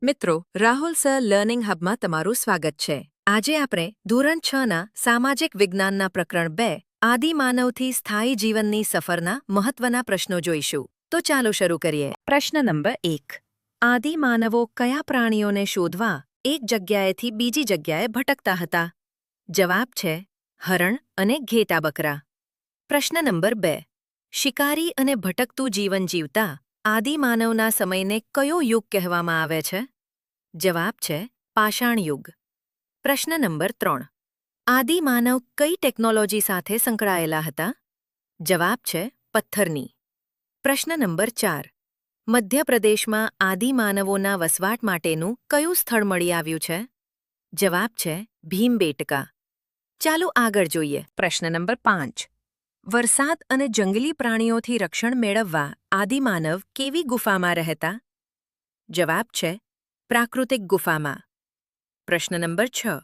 મિત્રો, Rahul sir learning હબમાં તમારું સ્વાગત છે. આજે આપણે ધોરણ 6ના સામાજિક વિજ્ઞાનના પ્રકરણ 2 આદિમાનવથી સ્થાયી જીવનની સફરના મહત્વના પ્રશ્નો જોઈશું. તો ચાલો શરૂ કરીએ. પ્રશ્ન નંબર 1. આદિમાનવો કયા પ્રાણીઓને શોધવા એક જગ્યાએથી બીજી જગ્યાએ ભટકતા હતા? જવાબ છે હરણ અને ઘેટા બકરા. પ્રશ્ન નંબર 2. શિકારી અને ભટકતું જીવન જીવતા આદિમાનવના સમયને કયો યુગ કહેવામાં આવે છે? જવાબ છે પાષાણ યુગ. પ્રશ્ન નંબર 3. આદિમાનવ કઈ ટેકનોલોજી સાથે સંકળાયેલા હતા? જવાબ છે પથ્થરની. પ્રશ્ન નંબર 4. મધ્યપ્રદેશમાં આદિમાનવોના વસવાટ માટેનું કયું સ્થળ મળી આવ્યું છે? જવાબ છે ભીમબેટકા. ચાલો આગળ જોઈએ. પ્રશ્ન નંબર 5. વરસાદ અને જંગલી પ્રાણીઓથી રક્ષણ મેળવવા આદિમાનવ કેવી ગુફામાં રહેતા? જવાબ છે પ્રાકૃતિક ગુફામાં. પ્રશ્ન નંબર 6.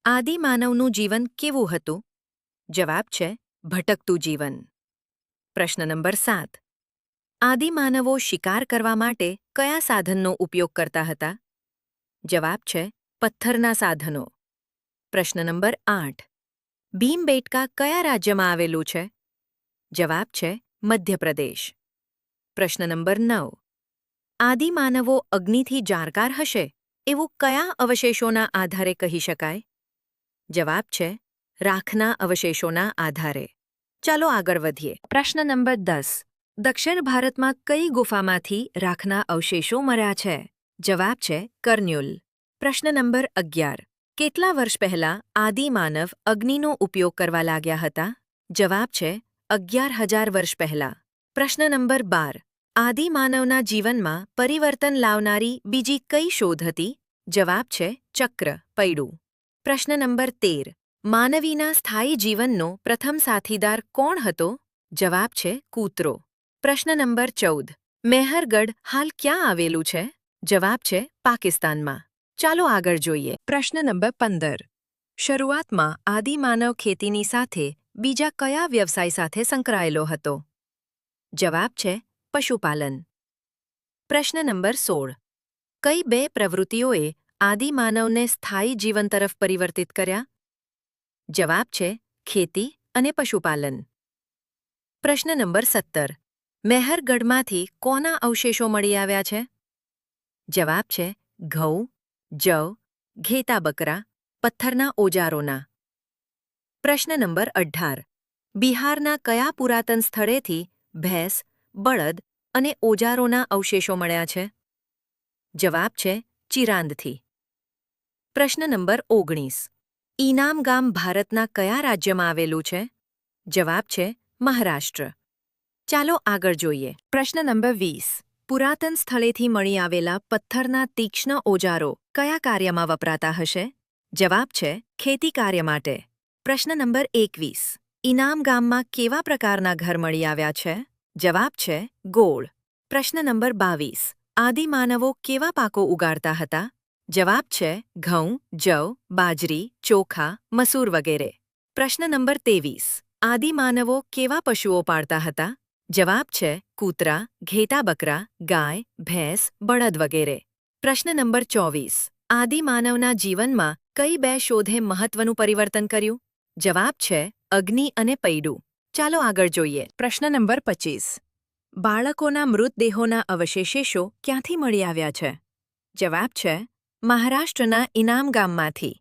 આદિમાનવનું જીવન કેવું હતું? જવાબ છે ભટકતું જીવન. પ્રશ્ન નંબર 7. આદિમાનવો શિકાર કરવા માટે કયા સાધનનો ઉપયોગ કરતા હતા? જવાબ છે પથ્થરના સાધનો. પ્રશ્ન નંબર 8. ભીમબેટકા કયા રાજ્યમાં આવેલું છે? જવાબ છે મધ્યપ્રદેશ. પ્રશ્ન નંબર 9. આદિમાનવો અગ્નિથી જાણકાર હશે એવું કયા અવશેષોના આધારે કહી શકાય? જવાબ છે રાખના અવશેષોના આધારે. ચાલો આગળ વધીએ. પ્રશ્ન નંબર 10. દક્ષિણ ભારતમાં કઈ ગુફામાંથી રાખના અવશેષો મળ્યા છે? જવાબ છે કરન્યુલ. પ્રશ્ન નંબર 11. કેટલા વર્ષ પહેલા આદિમાનવ અગ્નિનો ઉપયોગ કરવા લાગ્યા હતા? જવાબ છે 11,000 વર્ષ પહેલા. પ્રશ્ન નંબર 12. આદિમાનવના જીવનમાં પરિવર્તન લાવનારી બીજી કઈ શોધ હતી? જવાબ છે ચક્ર પૈડું. પ્રશ્ન નંબર 13. માનવીના સ્થાયી જીવનનો પ્રથમ સાથીદાર કોણ હતો? જવાબ છે કૂતરો. પ્રશ્ન નંબર 14. મેહરગઢ હાલ ક્યાં આવેલું છે? જવાબ છે પાકિસ્તાનમાં. ચાલો આગળ જોઈએ. પ્રશ્ન નંબર 15. શરૂઆતમાં આદિમાનવ ખેતીની સાથે બીજા કયા વ્યવસાય સાથે સંકળાયેલો હતો? જવાબ છે પશુપાલન. પ્રશ્ન નંબર 16. કઈ બે પ્રવૃત્તિઓએ આદિમાનવને સ્થાયી જીવન તરફ પરિવર્તિત કર્યા? જવાબ છે ખેતી અને પશુપાલન. પ્રશ્ન નંબર 17. મેહરગઢમાંથી કોના અવશેષો મળી આવ્યા છે? જવાબ છે ઘઉં, જવ, ઘેટા બકરા, પથ્થરના ઓજારોના. પ્રશ્ન નંબર 18. બિહારના કયા પુરાતન સ્થળેથી ભેંસ, બળદ અને ઓજારોના અવશેષો મળ્યા છે? જવાબ છે ચિરાંદથી. પ્રશ્ન નંબર 19. ઈનામ ગામ ભારતના કયા રાજ્યમાં આવેલું છે? જવાબ છે મહારાષ્ટ્ર. ચાલો આગળ જોઈએ. પ્રશ્ન નંબર 20. પુરાતન સ્થળેથી મળી આવેલા પથ્થરના તીક્ષ્ણ ઓજારો કયા કાર્યમાં વપરાતા હશે? જવાબ છે ખેતી કાર્ય માટે. પ્રશ્ન નંબર 21. ઈનામ ગામમાં કેવા પ્રકારના ઘર મળી આવ્યા છે? જવાબ છે ગોળ. પ્રશ્ન નંબર 22. આદિમાનવો કેવા પાકો ઉગાડતા હતા? જવાબ છે ઘઉં, જવ, બાજરી, ચોખા, મસૂર વગેરે. પ્રશ્ન નંબર 23. આદિમાનવો કેવા પશુઓ પાળતા હતા? જવાબ છે કૂતરા, ઘેટા બકરા, ગાય, ભેંસ, બળદ વગેરે. પ્રશ્ન નંબર 24. આદિમાનવના જીવનમાં કઈ બે શોધે મહત્વનું પરિવર્તન કર્યું? જવાબ છે અગ્નિ અને પૈડું. ચાલો આગળ જોઈએ. પ્રશ્ન નંબર 25. બાળકોના મૃતદેહોના અવશેષો ક્યાંથી મળી આવ્યા છે? જવાબ છે મહારાષ્ટ્રના ઈનામ ગામમાંથી.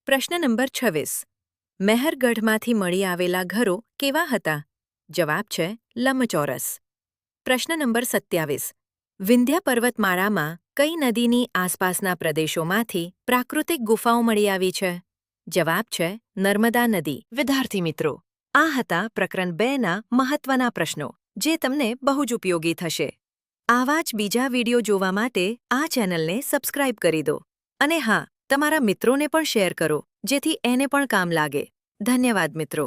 પ્રશ્ન નંબર 26. મેહરગઢમાંથી મળી આવેલા ઘરો કેવા હતા? જવાબ છે લંબચોરસ. પ્રશ્ન નંબર 27. વિંધ્ય પર્વતમાળામાં કઈ નદીની આસપાસના પ્રદેશોમાંથી પ્રાકૃતિક ગુફાઓ મળી આવી છે? જવાબ છે નર્મદા નદી. વિદ્યાર્થી મિત્રો, આ હતા પ્રકરણ 2ના મહત્વના પ્રશ્નો, જે તમને બહુ જ ઉપયોગી થશે. આવા જ બીજા વિડિયો જોવા માટે આ ચેનલને સબસ્ક્રાઇબ કરી દો. અને હા, તમારા મિત્રોને પણ શેર કરો, જેથી એને પણ કામ લાગે. ધન્યવાદ મિત્રો.